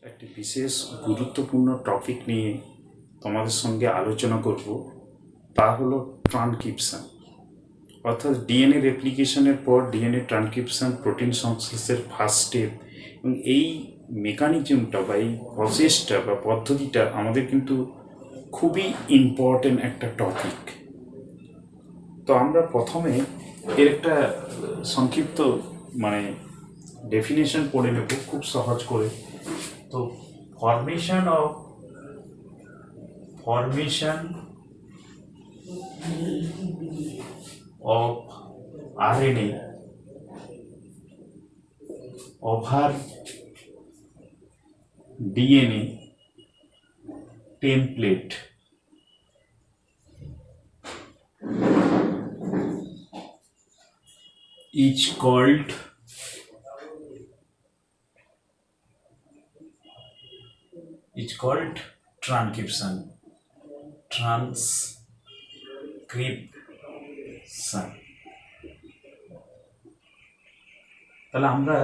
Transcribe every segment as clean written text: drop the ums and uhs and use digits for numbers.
একটি বিশেষ গুরুত্বপূর্ণ টপিক নিয়ে তোমাদের সঙ্গে আলোচনা করব, তা হলো ট্রানস্ক্রিপশন। অর্থাৎ ডিএনএ রেপ্লিকেশনের পর ডিএনএ ট্রানস্ক্রিপশন প্রোটিন সংশ্লেষের ফার্স্ট স্টেপ, এবং এই মেকানিজমটা বা এই প্রসেসটা বা পদ্ধতিটা আমাদের কিন্তু খুবই ইম্পর্টেন্ট একটা টপিক। তো আমরা প্রথমে এর একটা সংক্ষিপ্ত ডেফিনেশন পড়ে নেব খুব সহজ করে। তো formation of RNA over DNA template is called transcription. তাহলে আমরা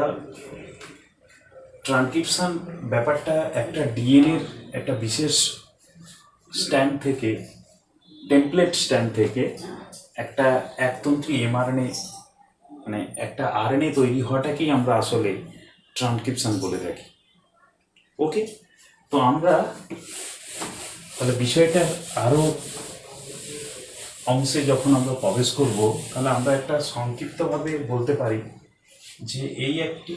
ট্রানস্ক্রিপশন ব্যাপারটা একটা ডিএনএর একটা বিশেষ স্ট্যান্ড থেকে, টেমপ্লেট স্ট্যান্ড থেকে একটা একতন্ত্রী এমআরএনএ একটা আরএনএ তৈরি হওয়াটাকেই আমরা আসলে ট্রানস্ক্রিপশন বলে থাকি। ওকে, তো আমরা তাহলে বিষয়টা আরও অংশে যখন আমরা প্রবেশ করব, তাহলে আমরা একটা সংক্ষিপ্তভাবে বলতে পারি যে এই একটি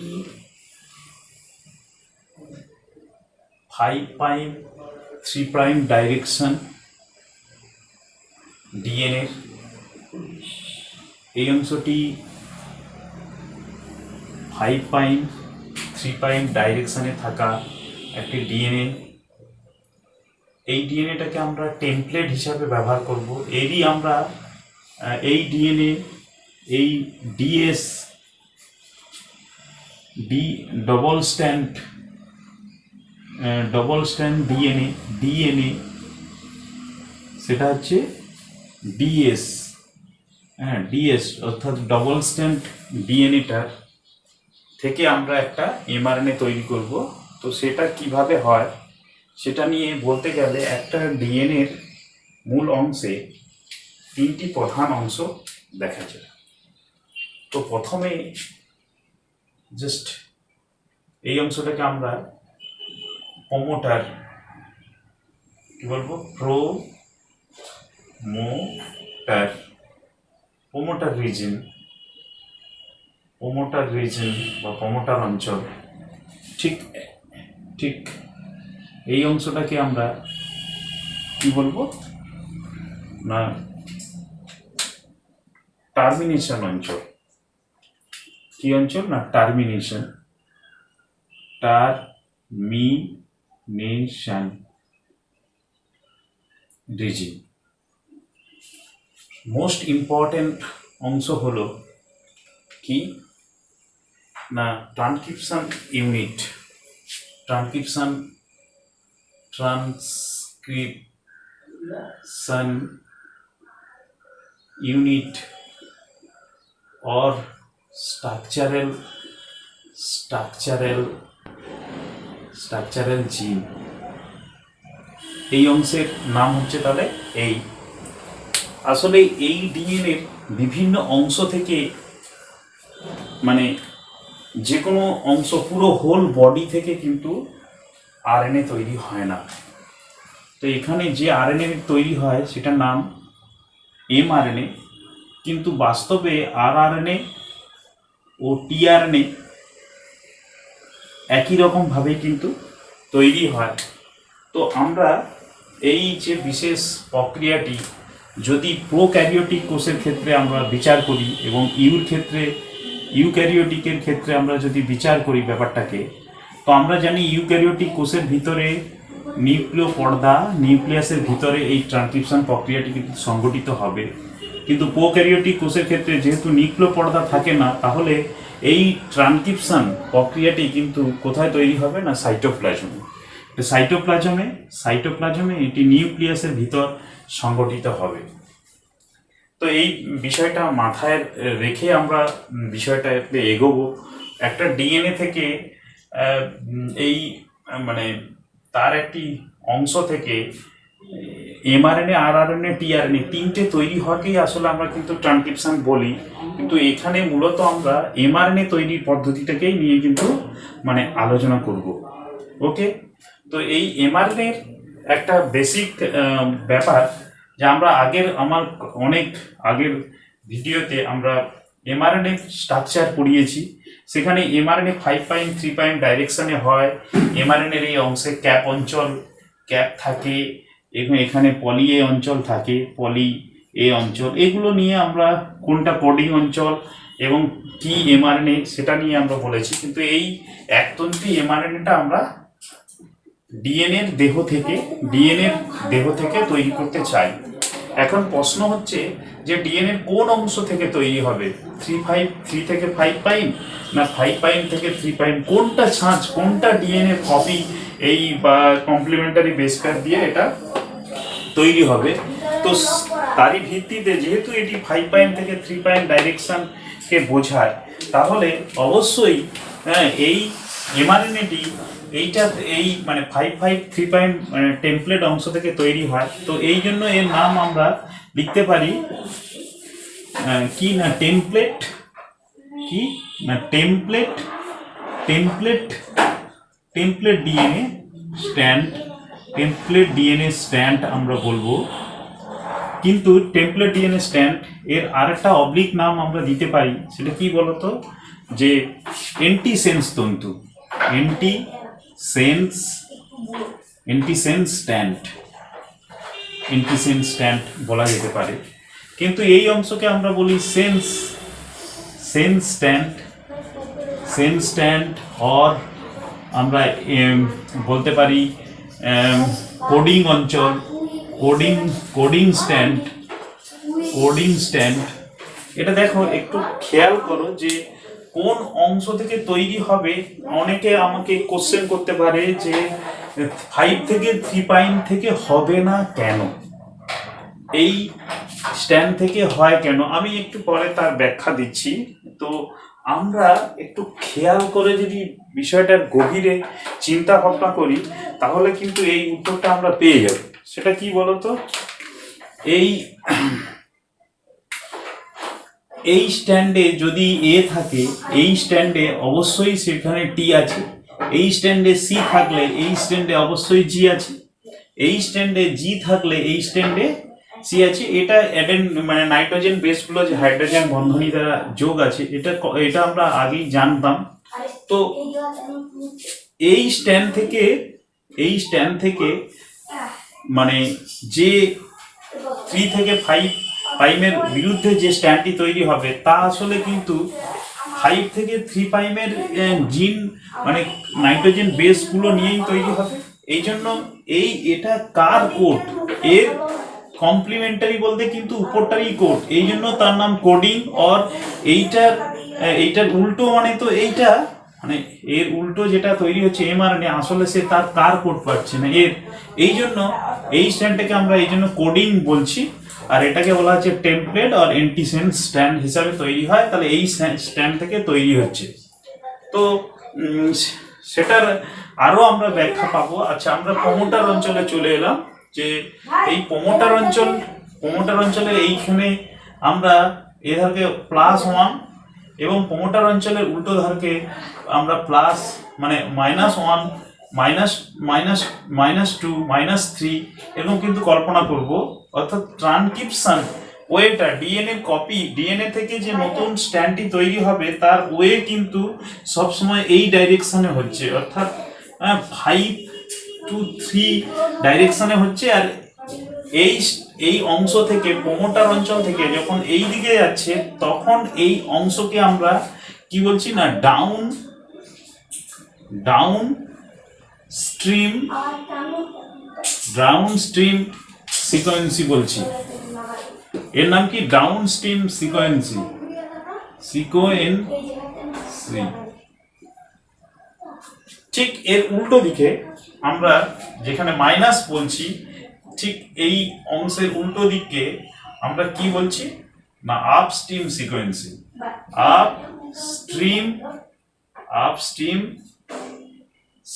5'3' ডাইরেকশন ডিএনএ, এই অংশটি 5'3' ডাইরেকশনে থাকা একটি ডিএনএ। এই ডিএনএটাকে আমরা টেমপ্লেট হিসাবে ব্যবহার করব। এরই আমরা এই ডিএনএ, এই ডবল স্ট্যান্ড ডিএনএ সেটা হচ্ছে ডিএস অর্থাৎ ডবল স্ট্যান্ড ডিএনএটার থেকে আমরা একটা এমআরএনএ তৈরি করব। তো সেটা কিভাবে হয় সেটা নিয়ে বলতে গেলে একটা ডিএনএর মূল অংশে তিনটি প্রধান অংশ দেখা যায়। তো প্রথমে জাস্ট এই অংশটাকে আমরা প্রোমোটার রিজন বা প্রোমোটার অঞ্চল, ঠিক এই অংশটাকে আমরা কি বলবো না টার্মিনেশন অঞ্চল। কি অঞ্চল না টার্মিনেশন রিজন। মোস্ট ইম্পর্টেন্ট অংশ হলো কি না transcription unit, transcription unit or structural জিন। এই অংশের নাম হচ্ছে তাহলে এই। আসলে এই ডিএনএর বিভিন্ন অংশ থেকে যে কোনো অংশ, পুরো হোল বডি থেকে কিন্তু আরএনএ তৈরি হয় না। তো এখানে যে আরএনএ তৈরি হয় সেটার নাম এমআরএনএ, কিন্তু বাস্তবে আরআরএনএ ও টিআরএনএ একই রকমভাবে কিন্তু তৈরি হয়। তো আমরা এই যে বিশেষ প্রক্রিয়াটি যদি প্রোক্যারিওটিক কোষের ক্ষেত্রে আমরা বিচার করি এবং ইউক্যারিওটিকের ক্ষেত্রে আমরা যদি বিচার করি ব্যাপারটাকে, তো আমরা জানি ইউক্যারিওটিক কোষের ভিতরে নিউক্লিয়াসের ভিতরে এই ট্রানস্ক্রিপশন প্রক্রিয়াটি কিন্তু সংগঠিত হবে। কিন্তু প্রোক্যারিওটিক কোষের ক্ষেত্রে যেহেতু নিউক্লিয় পর্দা থাকে না, তাহলে এই ট্রানস্ক্রিপশন প্রক্রিয়াটি কিন্তু কোথায় তৈরি হবে না সাইটোপ্লাজমে এটি নিউক্লিয়াসের ভিতর সংগঠিত হবে। তো এই বিষয়টা মাথায় রেখে আমরা বিষয়টাতে এগোবো। একটা ডিএনএ থেকে এই মানে তার একটি অংশ থেকে এমআরএনএ, আরআরএনএ, টিআরএনএ তিনটে তৈরি হওয়াকেই আসলে আমরা কিন্তু ট্রানস্ক্রিপশন বলি। কিন্তু এখানে মূলত আমরা এমআরএনএ তৈরির পদ্ধতিটাকেই নিয়ে কিন্তু মানে আলোচনা করব। ওকে, তো এই এমআরএনএ একটা বেসিক ব্যাপার, যে আমরা আমার অনেক আগের ভিডিওতে আমরা এমআরএনএ স্ট্রাকচার পড়িয়েছি। সেখানে এমআরএনএ 5'3' ডাইরেকশনে হয়। এমআরএনএর এই অংশে ক্যাপ অঞ্চল, ক্যাপ থাকে, এবং এখানে পলি এ অঞ্চল থাকে, পলি এ অঞ্চল, এগুলো নিয়ে আমরা কোনটা কোডিং অঞ্চল এবং কি এমআরএনএ সেটা নিয়ে আমরা বলেছি। কিন্তু এই একতন্ত্রী এমআরএনএটা আমরা ডিএনএর দেহ থেকে তৈরি করতে চাই। এখন প্রশ্ন হচ্ছে যে ডিএনএর কোন অংশ থেকে তৈরি হবে, 3 থেকে 5' না 5' থেকে 3', কোনটা ছাঁচ, কোনটা ডিএনএ কপি এই বা কমপ্লিমেন্টারি বেস পেয়ার দিয়ে এটা তৈরি হবে। তো তারই ভিত্তিতে যেহেতু এটি 5' থেকে 3' ডাইরেকশনকে বোঝায়, তাহলে অবশ্যই এই এমআরএনএটি এই মানে 5'3' মানে টেমপ্লেট অংশ থেকে তৈরি হয়। তো এই জন্য এর নাম আমরা লিখতে পারি কি না টেমপ্লেট, কি না template DNA stand, template DNA stand আমরা বলবো। কিন্তু টেমপ্লেট ডিএনএ স্ট্যান্ড এর আরেকটা অবলিক নাম আমরা দিতে পারি, সেটা কি বলতো, যে এন্টিসেন্স তন্তু, এন্টিসেন্স স্ট্যান্ড বলা যেতে পারে। কিন্তু এই অংশকে আমরা বলি সেন্স স্ট্যান্ড, অর আমরা বলতে পারি কোডিং অঞ্চল, কোডিং স্ট্যান্ড। এটা দেখো, একটু খেয়াল করো যে কোন অংশ থেকে তৈরি হবে। অনেকে আমাকে কোশ্চেন করতে পারে যে 5 থেকে 3' থেকে হবে না কেন, এই স্ট্যান্ড থেকে হয় কেন, আমি একটু পরে তার ব্যাখ্যা দিচ্ছি। তো আমরা একটু খেয়াল করে যদি বিষয়টার গভীরে চিন্তা ভাবনা করি, তাহলে কিন্তু এই উত্তরটা আমরা পেয়ে যাব। সেটা কি বলতো, এই স্ট্যান্ডে যদি এ থাকে, এই স্ট্যান্ডে অবশ্যই সেখানে টি আছে। এই স্ট্যান্ডে সি থাকলে এই স্ট্যান্ডে অবশ্যই জি আছে। এই স্ট্যান্ডে জি থাকলে এই স্ট্যান্ডে সি আছে। এটা মানে নাইট্রোজেন বেসগুলো যে হাইড্রোজেন বন্ধনী দ্বারা যোগ আছে, এটা আমরা আগেই জানতাম। তো এই স্ট্যান্ড থেকে মানে যে 3 থেকে 5' এর বিরুদ্ধে যে স্ট্যান্ডটি তৈরি হবে, তা আসলে কিন্তু 5 থেকে 3' এর জিন মানে নাইট্রোজেন বেসগুলো নিয়েই তৈরি হবে। এই জন্য এটা কার কোড, এর কমপ্লিমেন্টারি বলতে কিন্তু উপরটারই কোড, এই জন্য তার নাম কোডিং। অর এইটার উল্টো, মানে তো এইটা মানে এর উল্টো যেটা তৈরি হচ্ছে এমআরএনএ, আসলে সে তার কার কোড পাচ্ছে না এর, এই জন্য এই স্ট্যান্ডটাকে আমরা এই জন্য কোডিং বলছি। আর এটাকে বলা হচ্ছে টেমপ্লেট আর এন্টিসেন্স স্ট্যান্ড হিসাবে তৈরি হয়। তাহলে এই স্ট্যান্ড থেকে তৈরি হচ্ছে। তো সেটার আরো আমরা ব্যাখ্যা পাবো। আচ্ছা, আমরা প্রমোটার অঞ্চলে চলে এলাম। যে এই প্রমোটার অঞ্চলে এইখানে আমরা এ ধারকে +1 এবং প্রমোটার অঞ্চলের উল্টো ধারকে আমরা প্লাস মানে -1, -2, -3 এরকম কিন্তু কল্পনা করব। অর্থাৎ ট্রানস্ক্রিপশন ওয়েটা, ডিএনএ কপি, ডিএনএ থেকে যে নতুন স্ট্যান্ডটি তৈরি হবে তার ওয়ে কিন্তু সবসময় এই ডাইরেকশনে হচ্ছে, অর্থাৎ 5 to 3 ডাইরেকশনে হচ্ছে। আর এই অংশ থেকে, প্রমোটার অঞ্চল থেকে যখন এই দিকে যাচ্ছে, তখন এই অংশকে আমরা কি বলছি না ডাউন স্ট্রিম সিকোয়েন্সি বলছি। এর নাম কি ডাউন স্ট্রিম সিকোয়েন্সি। ঠিক এর উল্টো দিকে আমরা যেখানে মাইনাস বলছি, ঠিক এই অংশের উল্টো দিকে আমরা কি বলছি না আপস্ট্রিম সিকোয়েন্সি।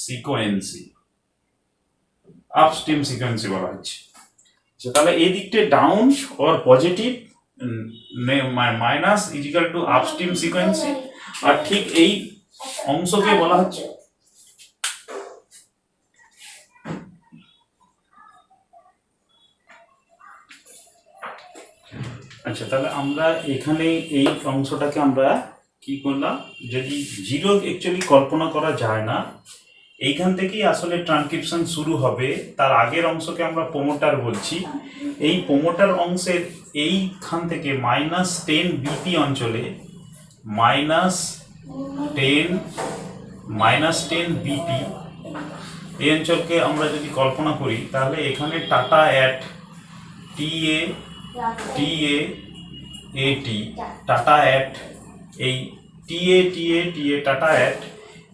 সিকোয়েন্সি, আপস্ট্রিম সিকোয়েন্সি বলা হচ্ছে। তাহলে এই দিকটা down or positive minus equal to upstream sequence, আর ঠিক এই অংশকে বলা হচ্ছে আচ্ছা। তাহলে আমরা এখানে এই অংশটাকে আমরা কি করলাম, যদি জিরো অ্যাকচুয়ালি কল্পনা করা যায় না, এইখান থেকেই আসলে ট্রান্সক্রিপশন শুরু হবে। তার আগের অংশকে আমরা প্রোমোটার বলছি। এই প্রোমোটার অংশের এইখান থেকে -10 বিপি অঞ্চলে -10 বিপি এই অঞ্চলকে আমরা যদি কল্পনা করি, তাহলে এখানে টাটা অ্যাট টিএ এটি টাটা অ্যাট এই টিএ টাটা অ্যাট,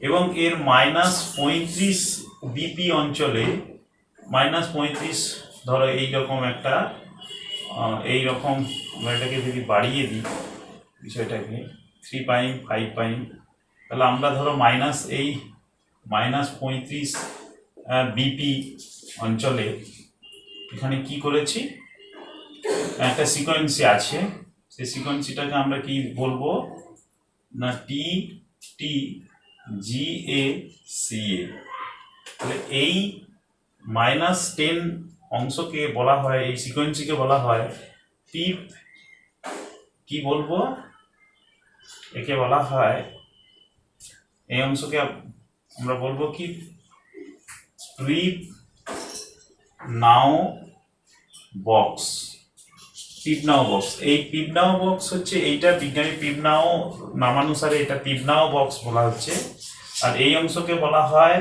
এবং এর -35 বিপি অঞ্চলে -35, ধরো এইরকম একটা এইরকম আমরা এটাকে যদি বাড়িয়ে দিই বিষয়টাকে 3 পাইম 5 পাইম, তাহলে আমরা ধরো এই -35 বিপি অঞ্চলে এখানে কি করেছি, একটা সিকোয়েন্সি আছে। সেই সিকোয়েন্সিটাকে আমরা কি বলবো না, TGACA। তাহলে এই -10 অংশকে বলা হয়, এই সিকোয়েন্সিকে বলা হয় পিপ, কি বলবো, একে বলা হয়, এই অংশকে আমরা বলবো কি পিপ নাও বক্স। পিপনাও বক্স, এই পিপনাও বক্স হচ্ছে এইটা বিজ্ঞানী পিপনাও নামানুসারে এটা পিপনাও বক্স বলা হচ্ছে। আর এই অংশকে বলা হয়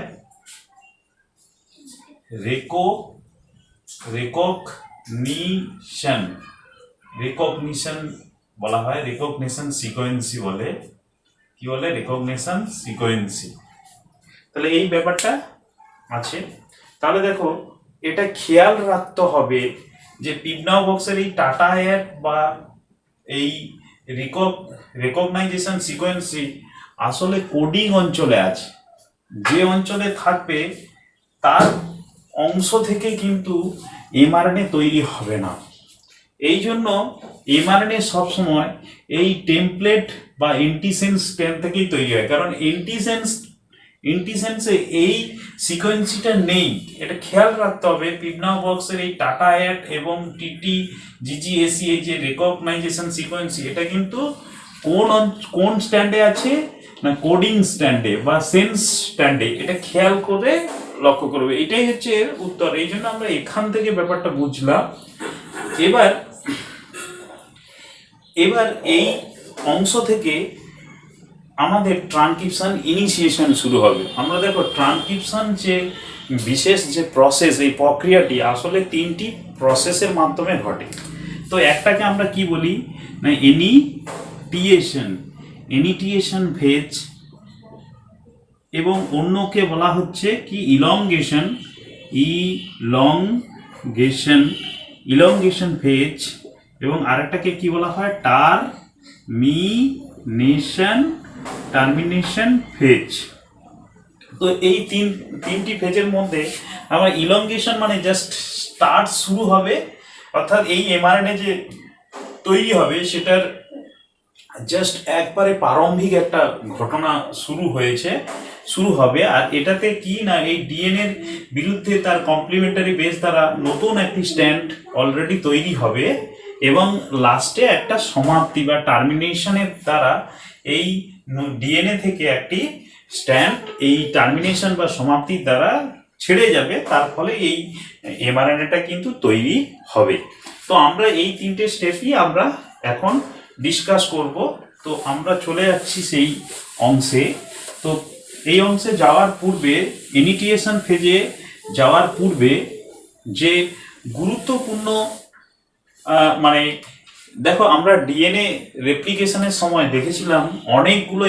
রেকগনিশন বলা হয়, রেকগনিশন সিকোয়েন্সি বলে, কি বলে, রেকগনিশন সিকোয়েন্সি। তাহলে এই ব্যাপারটা আছে। তাহলে দেখো, এটা খেয়াল রাখতে হবে যে পিপনাও বক্সের এই টাটা অ্যাট বা এই রেকগনাইজেশন সিকোয়েন্সি আসলে কোডিং অঞ্চলে আছে। যে অঞ্চলে থাকবে তার অংশ থেকে কিন্তু এমআরএনএ তৈরি হবে না। এই জন্য এমআরএনএ সবসময় এই টেমপ্লেট বা এন্টিসেন্স স্ট্যান্ড থেকেই তৈরি হয়, কারণ এন্টিসেন্সে এই সিকোয়েন্সিটা নেই। এটা খেয়াল রাখতে হবে। পিপনাও বক্সের এই টাটা অ্যাট এবং TTGGAC এই যে রেকগনাইজেশন সিকোয়েন্সি, এটা কিন্তু কোন স্ট্যান্ডে আছে না, কোডিং স্ট্যান্ডে বা সেন্স স্ট্যান্ডে। এটা খেয়াল করে লক্ষ্য করবে, এটাই হচ্ছে এর উত্তর। এই জন্য আমরা এখান থেকে ব্যাপারটা বুঝলাম। এবার এই অংশ থেকে আমাদের ট্রান্সক্রিপশন ইনিশিয়েশন শুরু হবে। আমরা দেখো ট্রান্সক্রিপশন যে বিশেষ যে প্রসেস, এই প্রক্রিয়াটি আসলে 3টি প্রসেসের মাধ্যমে ঘটে। তো একটাকে আমরা কি বলি না, ইনিটিয়েশন ফেজ, এবং অন্যকে বলা হচ্ছে কি ইলংগেশন ফেজ, এবং আরেকটাকে কি বলা হয় টার্মিনেশন ফেজ। তো এই তিনটি ফেজের মধ্যে আমরা ইলংগেশন মানে জাস্ট স্টার্ট শুরু হবে, অর্থাৎ এই এমআরএনএ যে তৈরি হবে সেটার জাস্ট একবারে প্রারম্ভিক একটা ঘটনা শুরু হবে। আর এটাতে কি না, এই ডিএনএর বিরুদ্ধে তার কমপ্লিমেন্টারি বেস দ্বারা নতুন একটি স্ট্যান্ড অলরেডি তৈরি হবে, এবং লাস্টে একটা সমাপ্তি বা টার্মিনেশনের দ্বারা এই ডিএনএ থেকে একটি স্ট্যান্ড এই টার্মিনেশন বা সমাপ্তির দ্বারা ছেড়ে যাবে। তার ফলে এই এমআরএনএটা কিন্তু তৈরি হবে। তো আমরা এই 3টে স্টেপই আমরা এখন ডিসকাস করব। তো আমরা চলে যাচ্ছি সেই অংশে। তো এই অংশে যাওয়ার পূর্বে, ইনিটিয়েশন ফেজে যাওয়ার পূর্বে যে গুরুত্বপূর্ণ মানে দেখো, আমরা ডিএনএ রেপ্লিকেশনের সময় দেখেছিলাম অনেকগুলো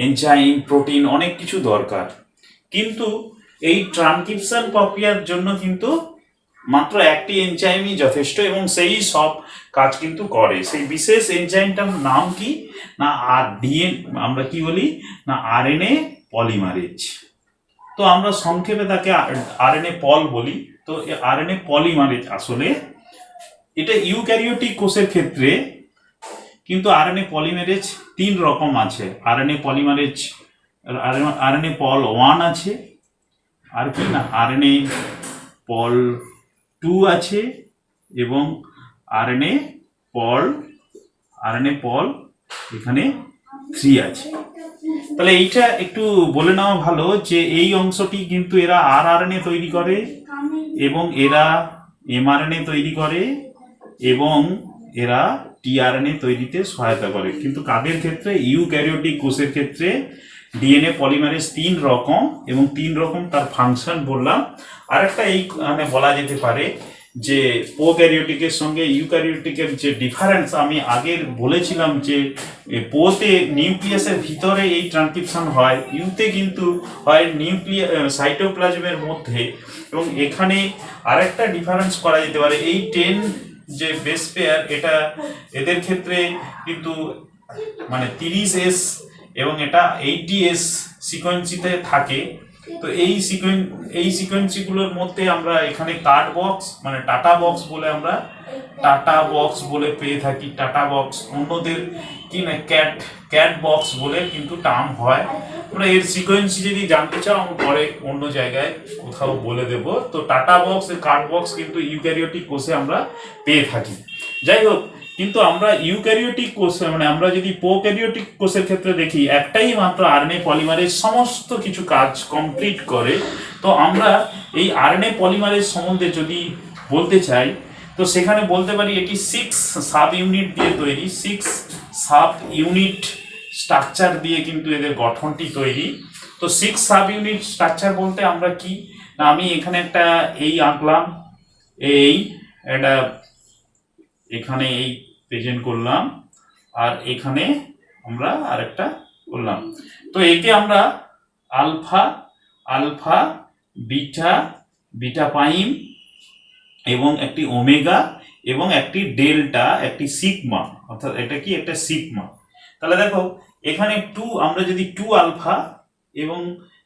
এনজাইম প্রোটিন অনেক কিছু দরকার, কিন্তু এই ট্রান্সক্রিপশন প্রক্রিয়ার জন্য কিন্তু মাত্র একটি এনজাইমই যথেষ্ট, এবং সেই সব কাজ কিন্তু করে। সেই বিশেষ এনজাইমটার নাম কি না, আমরা কি বলি না, আরএনএ পলিমারেজ। তো আমরা সংক্ষেপে তাকে আরএনএ পল বলি। তো আরএনএ পলিমারেজ আসলে এটা ইউক্যারিওটিক কোষের ক্ষেত্রে কিন্তু আরএনএ পলিমারেজ 3 রকম আছে। আরএনএ পলিমারেজ আরএনএ পল 1 আছে, আর কি না আরএনএ পল 2 আছে, এবং আরএনএ পল এখানে 3 আছে। তাহলে এইটা একটু বলে নেওয়া ভালো যে এই অংশটি কিন্তু এরা আরআরএনএ তৈরি করে, এবং এরা এমআরএনএ তৈরি করে, এবং এরা টিআরএনএ তৈরিতে সহায়তা করে। কিন্তু কাদের ক্ষেত্রে? ইউক্যারিওটিক কোষের ক্ষেত্রে ডিএনএ পলিমারেজ 3 রকম, এবং 3 রকম তার ফাংশন বললাম। আরেকটা এই মানে বলা যেতে পারে যে প্রোক্যারিওটিকের সঙ্গে ইউক্যারিওটিকের যে ডিফারেন্স আমি আগে বলেছিলাম যে পোতে নিউক্লিয়াসের ভিতরে এই ট্রানস্ক্রিপশন হয়, ইউতে কিন্তু হয় সাইটোপ্লাজমের মধ্যে। এবং এখানে আরেকটা ডিফারেন্স করা যেতে পারে, এই 10 যে বেস পেয়ার এটা এদের ক্ষেত্রে কিন্তু মানে 30S এবং এটা 80S সিকোয়েন্সিতে থাকে। তো এই সিকোয়েন্সিগুলোর মধ্যে আমরা এখানে কার্ড বক্স মানে টাটা বক্স বলে আমরা টাটা বক্স বলে পেয়ে থাকি। টাটা বক্স অন্যদের কি না ক্যাট বক্স বলে কিন্তু টার্ম হয়। আমরা এর সিকোয়েন্সি যদি জানতে চাও আমি পরে অন্য জায়গায় কোথাও বলে দেব। তো টাটা বক্স কার্ড বক্স কিন্তু ইউক্যারিওটিক কোষে আমরা পেয়ে থাকি। যাই হোক, কিন্তু আমরা ইউক্যারিওটিক কোষে মানে আমরা যদি প্রোক্যারিওটিক কোষের ক্ষেত্রে দেখি একটাই মাত্র আরএনএ পলিমারেজ সমস্ত কিছু কাজ কমপ্লিট করে। তো আমরা এই আরএনএ পলিমারেজ সম্বন্ধে যদি বলতে চাই তো সেখানে বলতে পারি এটি 6 সাব ইউনিট দিয়ে তৈরি। 6 সাব ইউনিট স্ট্রাকচার দিয়ে কিন্তু এদের গঠনটি তৈরি। তো 6 সাব ইউনিট স্ট্রাকচার বলতে আমরা কি না, আমি এখানে একটা এই আঁকলাম, এই এটা এখানে এই প্রেজেন্ট করলাম, আর এখানে আমরা আরেকটা করলাম। তো একে আমরা আলফা বিটা প্রাইম এবং একটি ওমেগা এবং একটি ডেল্টা, একটি সিগমা, অর্থাৎ এটা কি একটা সিগমা। তাহলে দেখো এখানে 2 আমরা যদি 2 আলফা এবং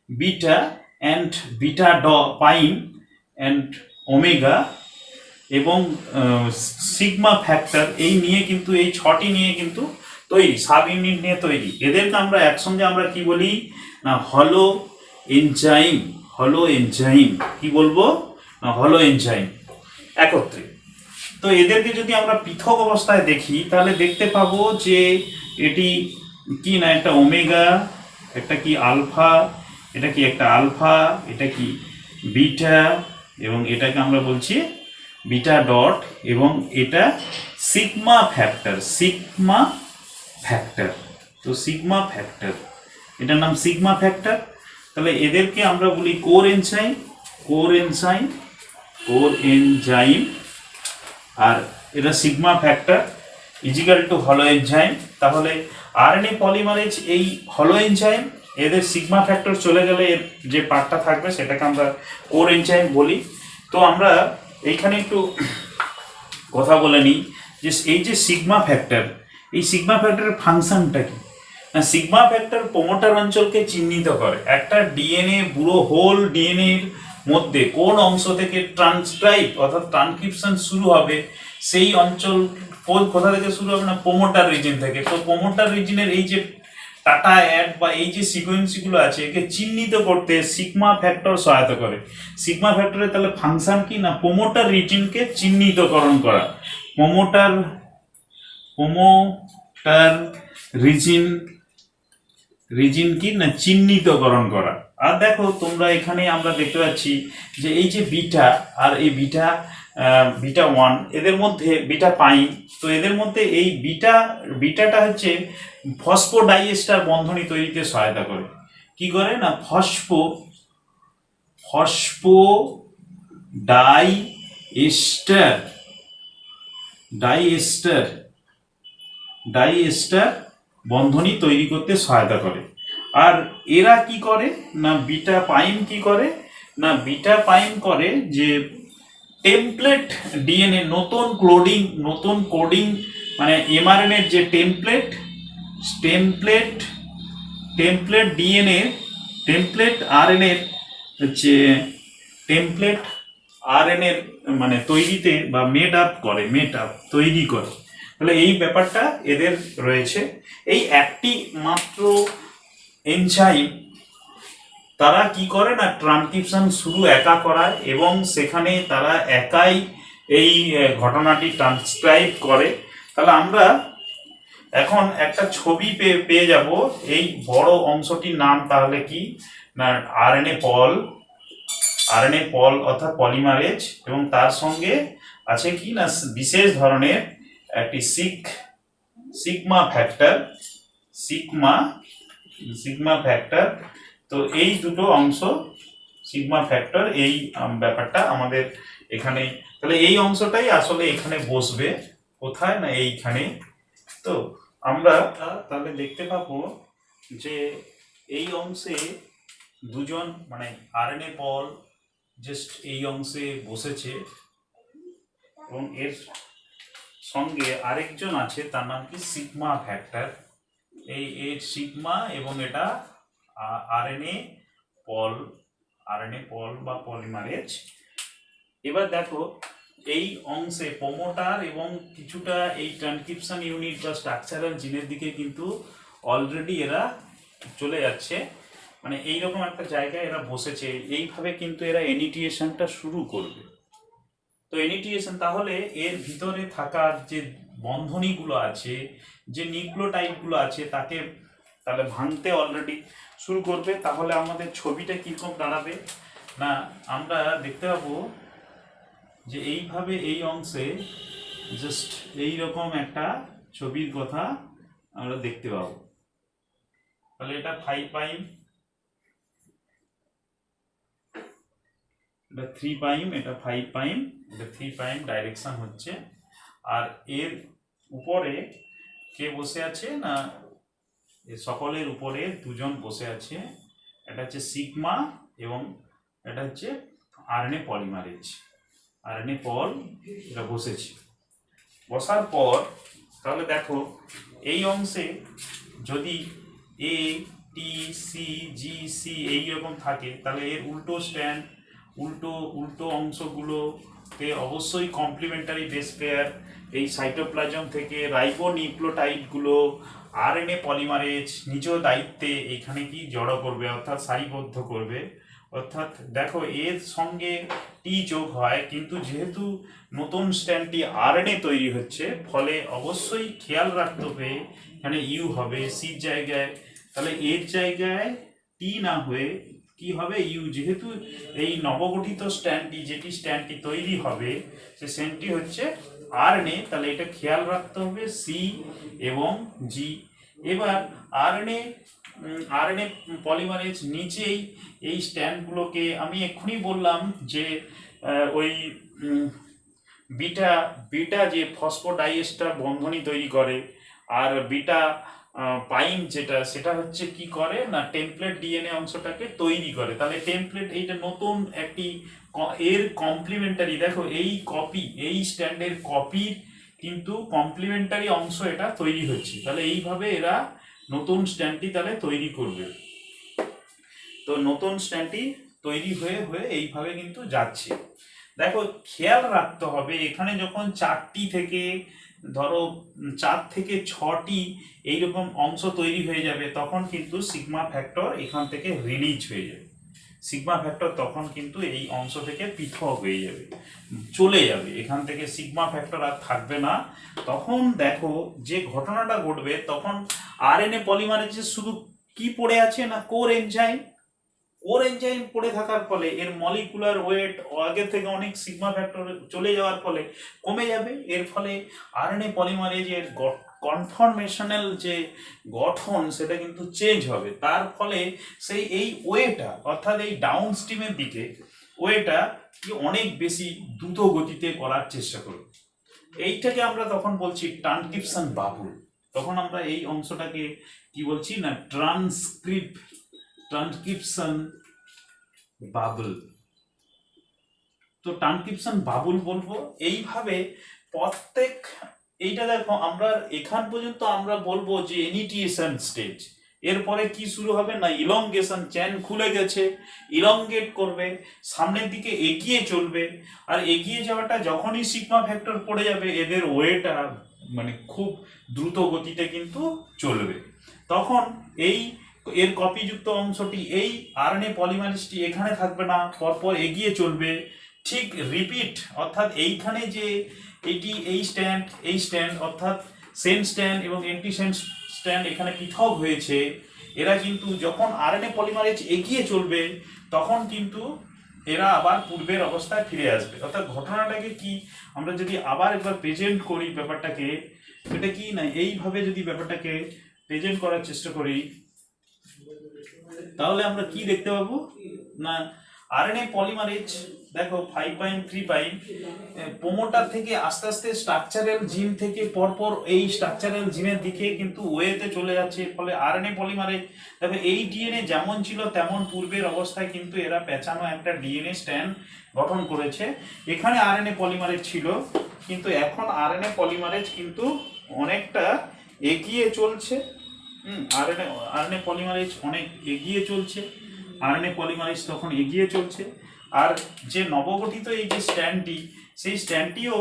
beta and beta prime and omega এবং সিগমা ফ্যাক্টর এই নিয়ে কিন্তু এই 6টি নিয়ে কিন্তু তৈরি, সাব ইউনিট নিয়ে তৈরি। এদেরকে আমরা একসঙ্গে আমরা কি বলি না হলো এনজাইম। কি বলবো না হলো এনজাইম একত্রে। তো এদেরকে যদি আমরা পৃথক অবস্থায় দেখি তাহলে দেখতে পাবো যে এটি কি না একটা ওমেগা, একটা কি আলফা, এটা কি একটা আলফা, এটা কি বিটা, এবং এটাকে আমরা বলছি বিটা ডট, এবং এটা সিগমা ফ্যাক্টর। তো সিগমা ফ্যাক্টর এটার নাম সিগমা ফ্যাক্টর। তাহলে এদেরকে আমরা বলি কোর এনজাইম, আর এটা সিগমা ফ্যাক্টর ইজিক্যাল টু হলো এনজাইম। তাহলে আরএনএ পলিমারেজ এই হলো এনজাইম, এদের সিগমা ফ্যাক্টর চলে গেলে এর যে পার্টটা থাকবে সেটাকে আমরা কোর এনজাইম বলি। তো আমরা এইখানে একটু কথা বলে নিই যে এই যে সিগমা ফ্যাক্টর, এই সিগমা ফ্যাক্টরের ফাংশনটা কি না, সিগমা ফ্যাক্টর প্রোমোটার অঞ্চলকে চিহ্নিত করে। একটা ডিএনএ পুরো হোল ডিএনএর মধ্যে কোন অংশ থেকে ট্রান্সক্রাইব অর্থাৎ ট্রান্সক্রিপশন শুরু হবে, সেই অঞ্চল কোথা থেকে শুরু হবে না প্রোমোটার রিজিন থেকে। তো প্রোমোটার রিজিনের এই যে টাটা অ্যাড বা এই যে সিকোয়েন্সগুলো আছে একে চিহ্নিত করতে সিগমা ফ্যাক্টর সহায়তা করে। সিগমা ফ্যাক্টরের তাহলে ফাংশন কি না প্রোমোটার রিজিনকে চিহ্নিতকরণ করা, প্রোমোটার রিজিন কি না চিহ্নিতকরণ করা। আর দেখো তোমরা এখানে আমরা দেখতে পাচ্ছি যে এই যে বিটা আর এই বিটা 1 এদের মধ্যে বিটা প্রাইম, তো এদের মধ্যে এই বিটাটা হচ্ছে ফসফোডাইএস্টার বন্ধনী তৈরিতে সহায়তা করে। কি করে না ডাইএস্টার বন্ধনী তৈরি করতে সহায়তা করে। আর এরা কি করে না বিটা প্রাইম কি করে না বিটা প্রাইম করে যে টেমপ্লেট ডিএনএ নতুন কোডিং মানে এমআরএনএর যে টেমপ্লেট ডিএনএ টেমপ্লেট আরএনএ এর হচ্ছে টেমপ্লেট আরএনএ এর মানে তৈরিতে বা মেড আপ তৈরি করে, তাহলে এই ব্যাপারটা এদের রয়েছে। এই একটি মাত্র এনজাইম তারা কি করে না ট্রানস্ক্রিপশন শুরু একা করায় এবং সেখানে তারা একাই এই ঘটনাটি ট্রান্সক্রাইব করে। তাহলে আমরা এখন একটা ছবি পেয়ে যাব। এই বড় অংশটির নাম তাহলে কি না আরএনএ পল অর্থাৎ পলিমারেজ, এবং তার সঙ্গে আছে কি না বিশেষ ধরনের একটি সিগমা ফ্যাক্টর। তো এই দুটো অংশ সিগমা ফ্যাক্টর, এই ব্যাপারটা আমাদের এখানে, তাহলে এই অংশটাই আসলে এখানে বসবে কোথায় না এইখানে। তো আমরা তাহলে দেখতে পাবো যে এই অংশে দুজন মানে আরএনএ পল জাস্ট এই অংশে বসেছে এবং এর সঙ্গে আরেকজন আছে তার নাম কি সিগমা ফ্যাক্টর। এই সিগমা এবং এটা আরএনএ পল বা পলিমারেজ। এবার দেখো এই অংশে প্রোমোটার এবং কিছুটা এই ট্রানস্ক্রিপশন ইউনিট বা স্ট্রাকচারাল জিনের দিকে কিন্তু অলরেডি এরা চলে যাচ্ছে, মানে এইরকম একটা জায়গায় এরা বসেছে। এইভাবে কিন্তু এরা এনিটিয়েশনটা শুরু করবে। তো এনিটিয়েশন তাহলে এর ভিতরে থাকার যে বন্ধনীগুলো আছে, যে নিউক্লিওটাইডগুলো আছে তাকে তাহলে ভাঙতে অলরেডি শুরু করবে। তাহলে আমাদের ছবিটা কীরকম দাঁড়াবে না আমরা দেখতে পাবো যে এইভাবে এই অংশে জাস্ট এইরকম একটা ছবির কথা আমরা দেখতে পাবো। তাহলে এটা 5 প্রাইম, এটা 3 প্রাইম, এটা 5 প্রাইম, এটা 3 প্রাইম ডাইরেকশন হচ্ছে। আর এর উপরে কে বসে আছে না সকলের উপরে দুজন বসে আছে, এটা হচ্ছে সিগমা এবং এটা হচ্ছে আরএনএ পলিমারেজ, আরএনএ পল এটা বসেছে। বসার পর তাহলে দেখো এই অংশে যদি এ টি সি জি সি এইরকম থাকে, তাহলে এর উল্টো অংশগুলোতে অবশ্যই কমপ্লিমেন্টারি বেস পেয়ার এই সাইটোপ্লাজম থেকে রাইবোনিউক্লিওটাইডগুলো আরএনএ পলিমারেজ নিজ দায়িত্বে এখানে কি জড়ো করবে অর্থাৎ সারিবদ্ধ করবে। অর্থাৎ দেখো এর সঙ্গে টি যোগ হয়, কিন্তু যেহেতু নতুন স্ট্র্যান্ডটি আরএনএ তৈরি হচ্ছে ফলে অবশ্যই খেয়াল রাখতে হবে এখানে ইউ হবে সির জায়গায়, তাহলে এর জায়গায় টি না হয়ে কি হবে ইউ, যেহেতু এই নবগঠিত স্ট্যান্ডটি তৈরি হবে সে স্ট্যান্ডটি হচ্ছে আরএনএ, তাহলে এটা খেয়াল রাখতে হবে সি এবং জি। এবার আরএনএ পলিমারেজ নিচেই এই স্ট্যান্ডগুলোকে আমি এক্ষুনি বললাম যে ওই বিটা যে ফসফোডাইএস্টার বন্ধনী তৈরি করে, আর বিটা পাইম সেটা হচ্ছে কি করে না টেমপ্লেট ডিএনএ অংশটাকে তৈরি করে। তাহলে টেমপ্লেট এইটা নতুন একটি এর কমপ্লিমেন্টারি, দেখো এই স্ট্যান্ডের কপির কিন্তু কমপ্লিমেন্টারি অংশ এটা তৈরি হচ্ছে। তাহলে এইভাবে এরা নতুন স্ট্যান্ডটি তাহলে তৈরি করবে। তো নতুন স্ট্যান্ডটি তৈরি হয়ে হয়ে এইভাবে কিন্তু যাচ্ছে। দেখো খেয়াল রাখতে হবে এখানে যখন 4 থেকে 6টি এইরকম অংশ তৈরি হয়ে যাবে তখন কিন্তু সিগমা ফ্যাক্টর এখান থেকে রিলিজ হয়ে যাবে। সিগমা ফ্যাক্টর তখন কিন্তু এই অংশ থেকে পৃথক হয়ে যাবে, চলে যাবে এখান থেকে, সিগমা ফ্যাক্টর আর থাকবে না। তখন দেখো যে ঘটনাটা ঘটবে তখন আরএনএ পলিমারেজে শুধু কি পড়ে আছে না কোর এনজাইম পড়ে থাকার ফলে এর মলিকুলার ওয়েট আগে থেকে অনেক সিগমা ফ্যাক্টর চলে যাওয়ার ফলে কমে যাবে। এর ফলে আরএনএ পলিমারেজের কনফরমেশনাল যে গঠন সেটা কিন্তু চেঞ্জ হবে। তার ফলে এই ওয়েটা অর্থাৎ এই ডাউন স্ট্রিমের দিকে ওয়েটা কি অনেক বেশি দ্রুত গতিতে করার চেষ্টা করবে। এইটাকে আমরা তখন বলছি ট্রানস্ক্রিপশন বাবুল। তখন আমরা এই অংশটাকে কি বলছি না ট্রানস্ক্রিপশন বাবল। তো ট্রানস্ক্রিপশন বাবুল বলবো। এইভাবে প্রত্যেক এইটা দেখো আমরা এখান পর্যন্ত আমরা বলবো যে ইনিটিয়েশন স্টেজ, এরপরে কি শুরু হবে না ইলংগেশন, চেন খুলে গেছে, ইলংগেট করবে, সামনের দিকে এগিয়ে চলবে। আর এগিয়ে যাওয়াটা যখনই সিগমা ফ্যাক্টর পড়ে যাবে এদের ওয়েটা মানে খুব দ্রুত গতিতে কিন্তু চলবে। তখন এই এর কপিযুক্ত অংশটি এই আরএনএ পলিমারেজটি এখানে থাকবে না, পরপর এগিয়ে চলবে। ঠিক রিপিট, অর্থাৎ এইখানে যে এটি এই স্ট্যান্ড অর্থাৎ সেন স্ট্যান্ড এবং এন্টি সেন স্ট্যান্ড এখানে পৃথক হয়েছে, এরা কিন্তু যখন আরএনএ পলিমারেজ এগিয়ে চলবে তখন কিন্তু এরা আবার পূর্বের অবস্থায় ফিরে আসবে। অর্থাৎ ঘটনাটাকে কি আমরা যদি আবার একবার প্রেজেন্ট করি ব্যাপারটাকে, এটা কি না এইভাবে যদি ব্যাপারটাকে প্রেজেন্ট করার চেষ্টা করি তাহলে আমরা কি দেখতে পাবো না আরএনএ পলিমারেজ দেখো 5'3' প্রোমোটার থেকে আস্তে আস্তে স্ট্রাকচারাল জিন থেকে পরপর এই স্ট্রাকচারাল জিনের দিকে কিন্তু ওয়েতে চলে যাচ্ছে। ফলে আরএনএ পলিমারেজ দেখো এই ডিএনএ যেমন ছিল তেমন পূর্বের অবস্থায় কিন্তু এরা পেঁচানো একটা ডিএনএ স্ট্যান্ড গঠন করেছে। এখানে আরএনএ পলিমারেজ ছিল, কিন্তু এখন আরএনএ পলিমারেজ কিন্তু অনেকটা এগিয়ে চলছে। আরএনএ পলিমারেজ অনেক এগিয়ে চলছে, আরএনএ পলিমারেজ তখন এগিয়ে চলছে। আর যে নবগঠিত এই যে স্ট্যান্ডটি, সেই স্ট্যান্ডটিও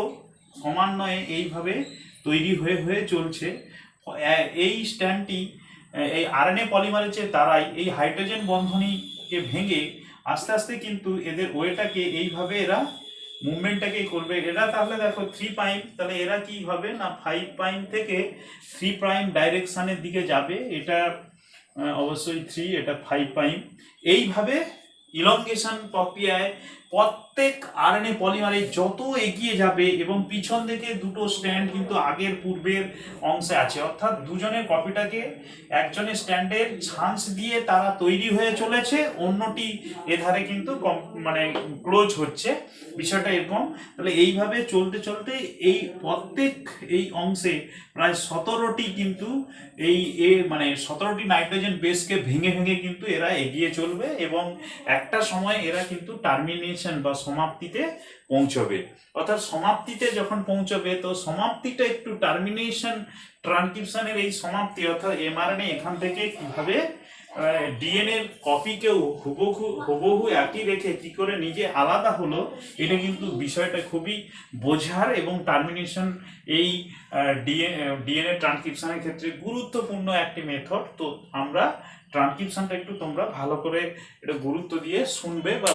ক্রমান্বয়ে এইভাবে তৈরি হয়ে হয়ে চলছে। এই স্ট্যান্ডটি এই আরএনএ পলিমারেজের দ্বারাই এই হাইড্রোজেন বন্ধনীকে ভেঙে আস্তে আস্তে কিন্তু এদের ওয়েটাকে এইভাবে এরা মুভমেন্টটাকে করবে। এরা তাহলে দেখো 3', তাহলে এরা কি হবে না 5' থেকে 3' ডাইরেকশনের দিকে যাবে। এটা অবশ্যই 3, এটা 5'। এইভাবে ইলংগেশন প্রক্রিয়ায় প্রত্যেক আরএনএ পলিমারেজ যত এগিয়ে যাবে এবং পিছন থেকে দুটো স্ট্যান্ড কিন্তু আগের পূর্বের অংশে আছে, অর্থাৎ দুজনের কপিটাকে একজনের স্ট্যান্ডের ছাঁচ দিয়ে তারা তৈরি হয়ে চলেছে, অন্যটি এধারে কিন্তু মানে ক্লোজ হচ্ছে, বিষয়টা এরকম। তাহলে এইভাবে চলতে চলতে এই প্রত্যেক এই অংশে প্রায় 17টি কিন্তু মানে 17টি নাইট্রোজেন বেসকে ভেঙে ভেঙে কিন্তু এরা এগিয়ে চলবে এবং একটা সময় এরা কিন্তু টার্মিনেশন বা সমাপ্তিতে পৌঁছবে। অর্থাৎ সমাপ্তিতে যখন পৌঁছবে তো সমাপ্তিটা একটু টার্মিনেশন ট্রানস্ক্রিপশনের এই সমাপ্তি, অর্থাৎ এমআরএনএ এখান থেকে কিভাবে ডিএনএ কপিকেও হুবহু একই রেখে কি করে নিজে আলাদা হলো, এটা কিন্তু বিষয়টা খুবই বোঝার এবং টার্মিনেশন এই ডিএনএ ট্রানস্ক্রিপশনের ক্ষেত্রে গুরুত্বপূর্ণ একটি মেথড। তো আমরা ট্রানস্ক্রিপশনটা একটু তোমরা ভালো করে এটা গুরুত্ব দিয়ে শুনবে বা